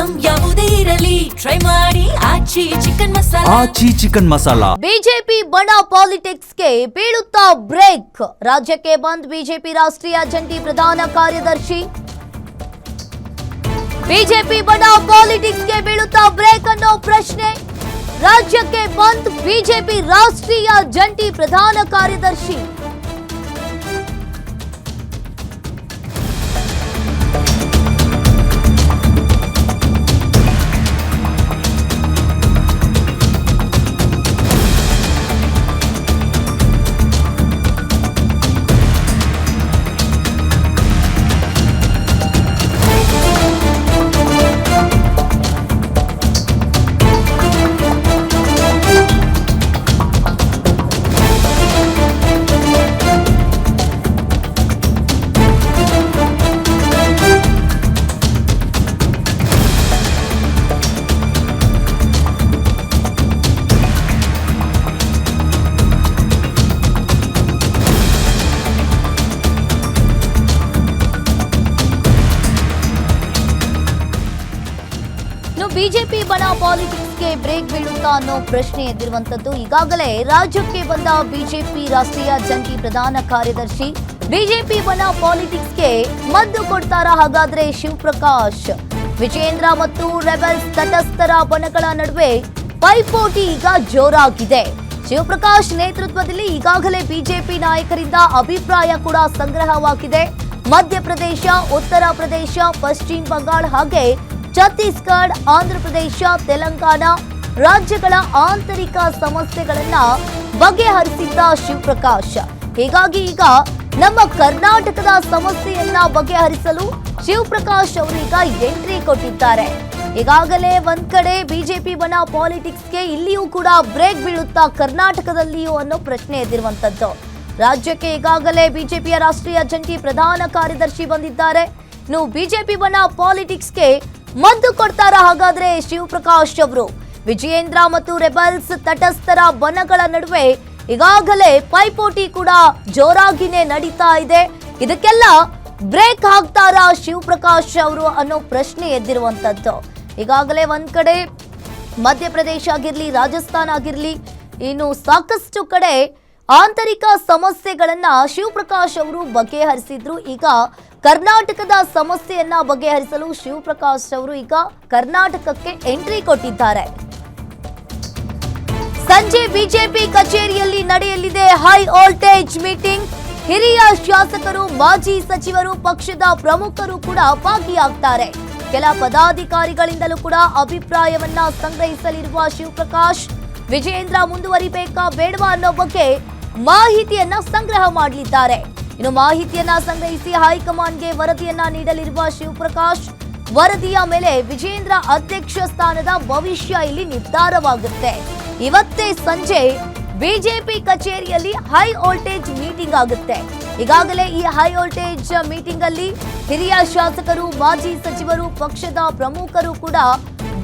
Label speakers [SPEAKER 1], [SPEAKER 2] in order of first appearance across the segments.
[SPEAKER 1] Item ಯಾವುದೇ ಇರಲಿ try ಮಾಡಿ ಆಚಿ ಚಿಕನ್ ಮಸಾಲಾ.
[SPEAKER 2] ಬಿಜೆಪಿ ಬಣ ಪಾಲಿಟಿಕ್ಸ್ಗೆ ಬೀಳುತ್ತಾ ಬ್ರೇಕ್. ರಾಜ್ಯಕ್ಕೆ ಬಂದ್ ಬಿಜೆಪಿ ರಾಷ್ಟ್ರೀಯ ಜಂಟಿ ಪ್ರಧಾನ ಕಾರ್ಯದರ್ಶಿ. ಬಿಜೆಪಿ ಬಣ ಪಾಲಿಟಿಕ್ಸ್ಗೆ ಬೀಳುತ್ತಾ ಬ್ರೇಕ್ ಅನ್ನೋ ಪ್ರಶ್ನೆ. ರಾಜ್ಯಕ್ಕೆ ಬಂದ್ ಬಿಜೆಪಿ ರಾಷ್ಟ್ರೀಯ ಜಂಟಿ ಪ್ರಧಾನ ಕಾರ್ಯದರ್ಶಿ. ಬಿಜೆಪಿ ಬಣ ಪಾಲಿಟಿಕ್ಸ್ಗೆ ಬ್ರೇಕ್ ಬೀಳುತ್ತಾ ಅನ್ನೋ ಪ್ರಶ್ನೆ ಎದ್ದಿರುವಂತದ್ದು. ಈಗಾಗಲೇ ರಾಜ್ಯಕ್ಕೆ ಬಂದ ಬಿಜೆಪಿ ರಾಷ್ಟ್ರೀಯ ಜಂಟಿ ಪ್ರಧಾನ ಕಾರ್ಯದರ್ಶಿ. ಬಿಜೆಪಿ ಬಣ ಪಾಲಿಟಿಕ್ಸ್ಗೆ ಮದ್ದು ಕೊಡ್ತಾರಾ ಹಾಗಾದ್ರೆ ಶಿವಪ್ರಕಾಶ್? ವಿಜಯೇಂದ್ರ ಮತ್ತು ರೆಬೆಲ್ಸ್ ತಟಸ್ಥರ ಬಣಗಳ ನಡುವೆ ಪೈಪೋಟಿ ಈಗ ಜೋರಾಗಿದೆ. ಶಿವಪ್ರಕಾಶ್ ನೇತೃತ್ವದಲ್ಲಿ ಈಗಾಗಲೇ ಬಿಜೆಪಿ ನಾಯಕರಿಂದ ಅಭಿಪ್ರಾಯ ಕೂಡ ಸಂಗ್ರಹವಾಗಿದೆ. ಮಧ್ಯಪ್ರದೇಶ, ಉತ್ತರ ಪ್ರದೇಶ, ಪಶ್ಚಿಮ ಬಂಗಾಳ ಹಾಗೆ ಛತ್ತೀಸ್ಗಢ, ಆಂಧ್ರಪ್ರದೇಶ, ತೆಲಂಗಾಣ ರಾಜ್ಯಗಳ ಆಂತರಿಕ ಸಮಸ್ಯೆಗಳನ್ನ ಬಗೆಹರಿಸಿದ್ದ ಶಿವಪ್ರಕಾಶ್. ಹೀಗಾಗಿ ಈಗ ನಮ್ಮ ಕರ್ನಾಟಕದ ಸಮಸ್ಯೆಯನ್ನ ಬಗೆಹರಿಸಲು ಶಿವಪ್ರಕಾಶ್ ಅವರೀಗ ಎಂಟ್ರಿ ಕೊಟ್ಟಿದ್ದಾರೆ. ಈಗಾಗಲೇ ಒಂದ್ ಕಡೆ ಬಿಜೆಪಿ ಬಣ ಪಾಲಿಟಿಕ್ಸ್ಗೆ ಇಲ್ಲಿಯೂ ಕೂಡ ಬ್ರೇಕ್ ಬೀಳುತ್ತಾ ಕರ್ನಾಟಕದಲ್ಲಿಯೂ ಅನ್ನೋ ಪ್ರಶ್ನೆ ಎದ್ದಿರುವಂತದ್ದು. ರಾಜ್ಯಕ್ಕೆ ಈಗಾಗಲೇ ಬಿಜೆಪಿಯ ರಾಷ್ಟ್ರೀಯ ಜಂಟಿ ಪ್ರಧಾನ ಕಾರ್ಯದರ್ಶಿ ಬಂದಿದ್ದಾರೆ. ಇನ್ನು ಬಿಜೆಪಿ ಬಣ ಪಾಲಿಟಿಕ್ಸ್ಗೆ ಮದ್ದು ಕೊಡ್ತಾರಾ ಹಾಗಾದ್ರೆ ಶಿವಪ್ರಕಾಶ್ ಅವರು? ವಿಜಯೇಂದ್ರ ಮತ್ತು ರೆಬೆಲ್ಸ್ ತಟಸ್ಥರ ಬಣಗಳ ನಡುವೆ ಈಗಾಗಲೇ ಪೈಪೋಟಿ ಕೂಡ ಜೋರಾಗಿನೇ ನಡೀತಾ ಇದೆ. ಇದಕ್ಕೆಲ್ಲ ಬ್ರೇಕ್ ಹಾಕ್ತಾರಾ ಶಿವಪ್ರಕಾಶ್ ಅವರು ಅನ್ನೋ ಪ್ರಶ್ನೆ ಎದ್ದಿರುವಂತದ್ದು. ಈಗಾಗಲೇ ಒಂದ್ ಕಡೆ ಮಧ್ಯಪ್ರದೇಶ ಆಗಿರ್ಲಿ, ರಾಜಸ್ಥಾನ ಆಗಿರ್ಲಿ, ಇನ್ನು ಸಾಕಷ್ಟು ಕಡೆ ಆಂತರಿಕ ಸಮಸ್ಯೆಗಳನ್ನ ಶಿವಪ್ರಕಾಶ್ ಅವರು ಬಗೆಹರಿಸಿದ್ರು. ಈಗ ಕರ್ನಾಟಕದ ಸಮಸ್ಯೆಯನ್ನ ಬಗೆಹರಿಸಲು ಶಿವಪ್ರಕಾಶ್ ಅವರು ಈಗ ಕರ್ನಾಟಕಕ್ಕೆ ಎಂಟ್ರಿ ಕೊಟ್ಟಿದ್ದಾರೆ. ಸಂಜೆ ಬಿಜೆಪಿ ಕಚೇರಿಯಲ್ಲಿ ನಡೆಯಲಿದೆ ಹೈ ವೋಲ್ಟೇಜ್ ಮೀಟಿಂಗ್. ಹಿರಿಯ ಶಾಸಕರು, ಮಾಜಿ ಸಚಿವರು, ಪಕ್ಷದ ಪ್ರಮುಖರು ಕೂಡ ಭಾಗಿಯಾಗ್ತಾರೆ. ಕೆಲ ಪದಾಧಿಕಾರಿಗಳಿಂದಲೂ ಕೂಡ ಅಭಿಪ್ರಾಯವನ್ನ ಸಂಗ್ರಹಿಸಲಿರುವ ಶಿವಪ್ರಕಾಶ್ ವಿಜಯೇಂದ್ರ ಮುಂದುವರಿಬೇಕಾ ಬೇಡವಾ ಅನ್ನೋ ಬಗ್ಗೆ ಮಾಹಿತಿಯನ್ನ ಸಂಗ್ರಹ ಮಾಡಲಿದ್ದಾರೆ. ಇನ್ನು ಮಾಹಿತಿಯನ್ನ ಸಂಗ್ರಹಿಸಿ ಹೈಕಮಾಂಡ್ಗೆ ವರದಿಯನ್ನ ನೀಡಲಿರುವ ಶಿವಪ್ರಕಾಶ್ ವರದಿಯ ಮೇಲೆ ವಿಜಯೇಂದ್ರ ಅಧ್ಯಕ್ಷ ಸ್ಥಾನದ ಭವಿಷ್ಯ ಇಲ್ಲಿ ನಿರ್ಧಾರವಾಗುತ್ತೆ. ಇವತ್ತೇ ಸಂಜೆ ಬಿಜೆಪಿ ಕಚೇರಿಯಲ್ಲಿ ಹೈ ವೋಲ್ಟೇಜ್ ಮೀಟಿಂಗ್ ಆಗುತ್ತೆ. ಈಗಾಗಲೇ ಈ ಹೈ ವೋಲ್ಟೇಜ್ ಮೀಟಿಂಗ್ ಅಲ್ಲಿ ಹಿರಿಯ ಶಾಸಕರು, ಮಾಜಿ ಸಚಿವರು, ಪಕ್ಷದ ಪ್ರಮುಖರು ಕೂಡ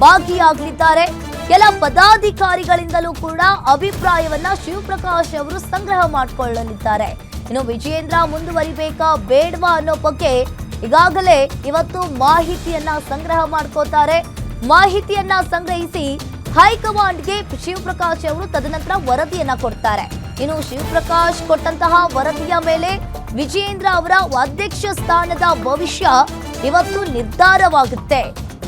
[SPEAKER 2] ಭಾಗಿಯಾಗಲಿದ್ದಾರೆ. ಕೆಲ ಪದಾಧಿಕಾರಿಗಳಿಂದಲೂ ಕೂಡ ಅಭಿಪ್ರಾಯವನ್ನ ಶಿವಪ್ರಕಾಶ್ ಅವರು ಸಂಗ್ರಹ ಮಾಡಿಕೊಳ್ಳಲಿದ್ದಾರೆ. ಇನ್ನು ವಿಜಯೇಂದ್ರ ಮುಂದುವರಿಬೇಕಾ ಬೇಡವಾ ಅನ್ನೋ ಬಗ್ಗೆ ಈಗಾಗಲೇ ಇವತ್ತು ಮಾಹಿತಿಯನ್ನ ಸಂಗ್ರಹ ಮಾಡ್ಕೋತಾರೆ. ಮಾಹಿತಿಯನ್ನ ಸಂಗ್ರಹಿಸಿ ಹೈಕಮಾಂಡ್ಗೆ ಶಿವಪ್ರಕಾಶ್ ಅವರು ತದನಂತರ ವರದಿಯನ್ನ ಕೊಡ್ತಾರೆ. ಇನ್ನು ಶಿವಪ್ರಕಾಶ್ ಕೊಟ್ಟಂತಹ ವರದಿಯ ಮೇಲೆ ವಿಜಯೇಂದ್ರ ಅವರ ಅಧ್ಯಕ್ಷ ಸ್ಥಾನದ ಭವಿಷ್ಯ ಇವತ್ತು ನಿರ್ಧಾರವಾಗುತ್ತೆ.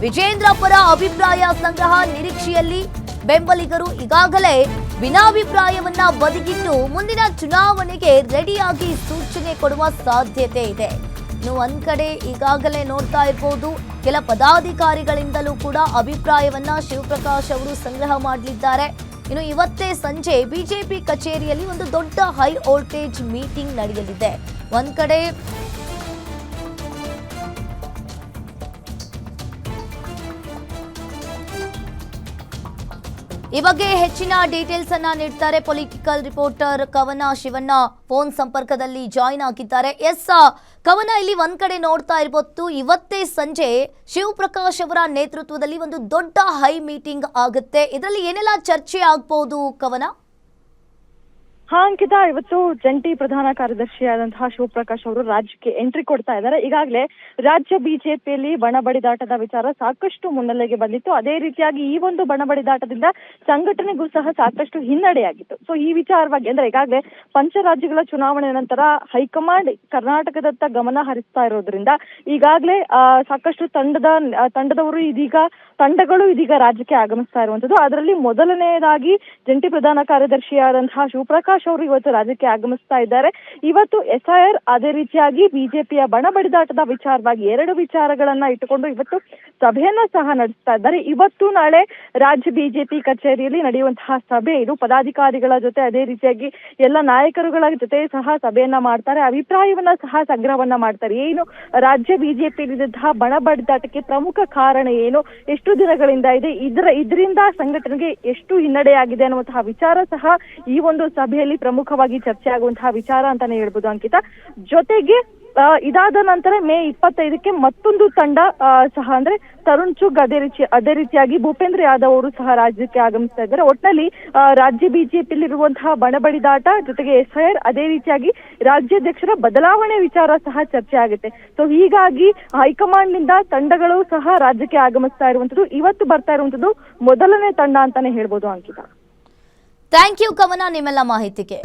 [SPEAKER 2] ವಿಜಯೇಂದ್ರ ಪರ ಅಭಿಪ್ರಾಯ ಸಂಗ್ರಹ ನಿರೀಕ್ಷೆಯಲ್ಲಿ ಬೆಂಬಲಿಗರು ಈಗಾಗಲೇ ಭಿನ್ನಾಭಿಪ್ರಾಯವನ್ನ ಬದಿಗಿಟ್ಟು ಮುಂದಿನ ಚುನಾವಣೆಗೆ ರೆಡಿಯಾಗಿ ಸೂಚನೆ ಕೊಡುವ ಸಾಧ್ಯತೆ ಇದೆ. ಇನ್ನು ಒಂದ್ ಕಡೆ ಈಗಾಗಲೇ ನೋಡ್ತಾ ಇರಬಹುದು, ಕೆಲ ಪದಾಧಿಕಾರಿಗಳಿಂದಲೂ ಕೂಡ ಅಭಿಪ್ರಾಯವನ್ನ ಶಿವಪ್ರಕಾಶ್ ಅವರು ಸಂಗ್ರಹ ಮಾಡಲಿದ್ದಾರೆ. ಇನ್ನು ಇವತ್ತೇ ಸಂಜೆ ಬಿಜೆಪಿ ಕಚೇರಿಯಲ್ಲಿ ಒಂದು ದೊಡ್ಡ ಹೈ ವೋಲ್ಟೇಜ್ ಮೀಟಿಂಗ್ ನಡೆಯಲಿದೆ. ಒಂದ್ ಕಡೆ ಈ ಬಗ್ಗೆ ಹೆಚ್ಚಿನ ಡೀಟೇಲ್ಸ್ ಅನ್ನ ನೀಡ್ತಾರೆ ಪೊಲಿಟಿಕಲ್ ರಿಪೋರ್ಟರ್ ಕವನ ಶಿವಣ್ಣ ಫೋನ್ ಸಂಪರ್ಕದಲ್ಲಿ ಜಾಯಿನ್ ಆಗಿದ್ದಾರೆ. ಎಸ್ ಕವನ, ಇಲ್ಲಿ ಒಂದ್ ಕಡೆ ನೋಡ್ತಾ ಇರಬಹುದು, ಇವತ್ತೇ ಸಂಜೆ ಶಿವಪ್ರಕಾಶ್ ಅವರ ನೇತೃತ್ವದಲ್ಲಿ ಒಂದು ದೊಡ್ಡ ಹೈ ಮೀಟಿಂಗ್ ಆಗುತ್ತೆ. ಇದರಲ್ಲಿ ಏನೆಲ್ಲ ಚರ್ಚೆ ಆಗಬಹುದು ಕವನ?
[SPEAKER 3] ಅಂಕಿತಾ, ಇವತ್ತು ಜಂಟಿ ಪ್ರಧಾನ ಕಾರ್ಯದರ್ಶಿಯಾದಂತಹ ಶಿವಪ್ರಕಾಶ್ ಅವರು ರಾಜ್ಯಕ್ಕೆ ಎಂಟ್ರಿ ಕೊಡ್ತಾ ಇದ್ದಾರೆ. ಈಗಾಗಲೇ ರಾಜ್ಯ ಬಿಜೆಪಿಯಲ್ಲಿ ಬಣಬಡಿದಾಟದ ವಿಚಾರ ಸಾಕಷ್ಟು ಮುನ್ನೆಲೆಗೆ ಬಂದಿತ್ತು. ಅದೇ ರೀತಿಯಾಗಿ ಈ ಒಂದು ಬಣಬಡಿದಾಟದಿಂದ ಸಂಘಟನೆಗೂ ಸಹ ಸಾಕಷ್ಟು ಹಿನ್ನಡೆಯಾಗಿತ್ತು. ಸೊ ಈ ವಿಚಾರವಾಗಿ ಅಂದ್ರೆ ಈಗಾಗಲೇ ಪಂಚರಾಜ್ಯಗಳ ಚುನಾವಣೆ ನಂತರ ಹೈಕಮಾಂಡ್ ಕರ್ನಾಟಕದತ್ತ ಗಮನ ಹರಿಸ್ತಾ ಇರೋದ್ರಿಂದ ಈಗಾಗಲೇ ಸಾಕಷ್ಟು ತಂಡಗಳು ಇದೀಗ ರಾಜ್ಯಕ್ಕೆ ಆಗಮಿಸ್ತಾ ಇರುವಂತದ್ದು. ಅದರಲ್ಲಿ ಮೊದಲನೆಯದಾಗಿ ಜಂಟಿ ಪ್ರಧಾನ ಕಾರ್ಯದರ್ಶಿಯಾದಂತಹ ಶಿವಪ್ರಕಾಶ್ ಅವರು ಇವತ್ತು ರಾಜ್ಯಕ್ಕೆ ಆಗಮಿಸ್ತಾ ಇದ್ದಾರೆ. ಇವತ್ತು SIR ಅದೇ ರೀತಿಯಾಗಿ ಬಿಜೆಪಿಯ ಬಣಬಡಿದಾಟದ ವಿಚಾರವಾಗಿ ಎರಡು ವಿಚಾರಗಳನ್ನ ಇಟ್ಟುಕೊಂಡು ಇವತ್ತು ಸಭೆಯನ್ನ ಸಹ ನಡೆಸ್ತಾ ಇದ್ದಾರೆ. ಇವತ್ತು ನಾಳೆ ರಾಜ್ಯ ಬಿಜೆಪಿ ಕಚೇರಿಯಲ್ಲಿ ನಡೆಯುವಂತಹ ಸಭೆ ಇದು. ಪದಾಧಿಕಾರಿಗಳ ಜೊತೆ ಅದೇ ರೀತಿಯಾಗಿ ಎಲ್ಲ ನಾಯಕರುಗಳ ಜೊತೆ ಸಹ ಸಭೆಯನ್ನ ಮಾಡ್ತಾರೆ, ಅಭಿಪ್ರಾಯವನ್ನ ಸಹ ಸಂಗ್ರಹವನ್ನ ಮಾಡ್ತಾರೆ. ಏನು ರಾಜ್ಯ ಬಿಜೆಪಿಯಲ್ಲಿದ್ದಂತಹ ಬಣಬಡಿದಾಟಕ್ಕೆ ಪ್ರಮುಖ ಕಾರಣ ಏನು, ಎಷ್ಟು ದಿನಗಳಿಂದ ಇದೆ, ಇದರಿಂದ ಸಂಘಟನೆಗೆ ಎಷ್ಟು ಹಿನ್ನಡೆಯಾಗಿದೆ ಅನ್ನುವಂತಹ ವಿಚಾರ ಸಹ ಈ ಒಂದು ಸಭೆಯಲ್ಲಿ ಪ್ರಮುಖವಾಗಿ ಚರ್ಚೆ ಆಗುವಂತಹ ವಿಚಾರ ಅಂತಾನೆ ಹೇಳ್ಬೋದು ಅಂಕಿತಾ. ಜೊತೆಗೆ ಇದಾದ ನಂತರ ಮೇ 25ಕ್ಕೆ ಮತ್ತೊಂದು ತಂಡ ಸಹ ಅಂದ್ರೆ ತರುಣ್ ಚುಗ್ ಅದೇ ರೀತಿಯಾಗಿ ಭೂಪೇಂದ್ರ ಯಾದವ್ ಅವರು ಸಹ ರಾಜ್ಯಕ್ಕೆ ಆಗಮಿಸ್ತಾ ಇದ್ದಾರೆ. ಒಟ್ಟಿನಲ್ಲಿ ರಾಜ್ಯ ಬಿಜೆಪಿಯಲ್ಲಿರುವಂತಹ ಬಣಬಡಿದಾಟ ಜೊತೆಗೆ SIR ಅದೇ ರೀತಿಯಾಗಿ ರಾಜ್ಯಾಧ್ಯಕ್ಷರ ಬದಲಾವಣೆ ವಿಚಾರ ಸಹ ಚರ್ಚೆ ಆಗುತ್ತೆ. ಸೊ ಹೀಗಾಗಿ ಹೈಕಮಾಂಡ್ ನಿಂದ ತಂಡಗಳು ಸಹ ರಾಜ್ಯಕ್ಕೆ ಆಗಮಿಸ್ತಾ ಇರುವಂತದ್ದು, ಇವತ್ತು ಬರ್ತಾ ಇರುವಂತದ್ದು ಮೊದಲನೇ ತಂಡ ಅಂತಾನೆ ಹೇಳ್ಬೋದು ಅಂಕಿತಾ.
[SPEAKER 2] ಥ್ಯಾಂಕ್ ಯು ಕವನ, ನಿಮ್ಮೆಲ್ಲ ಮಾಹಿತಿಗೆ.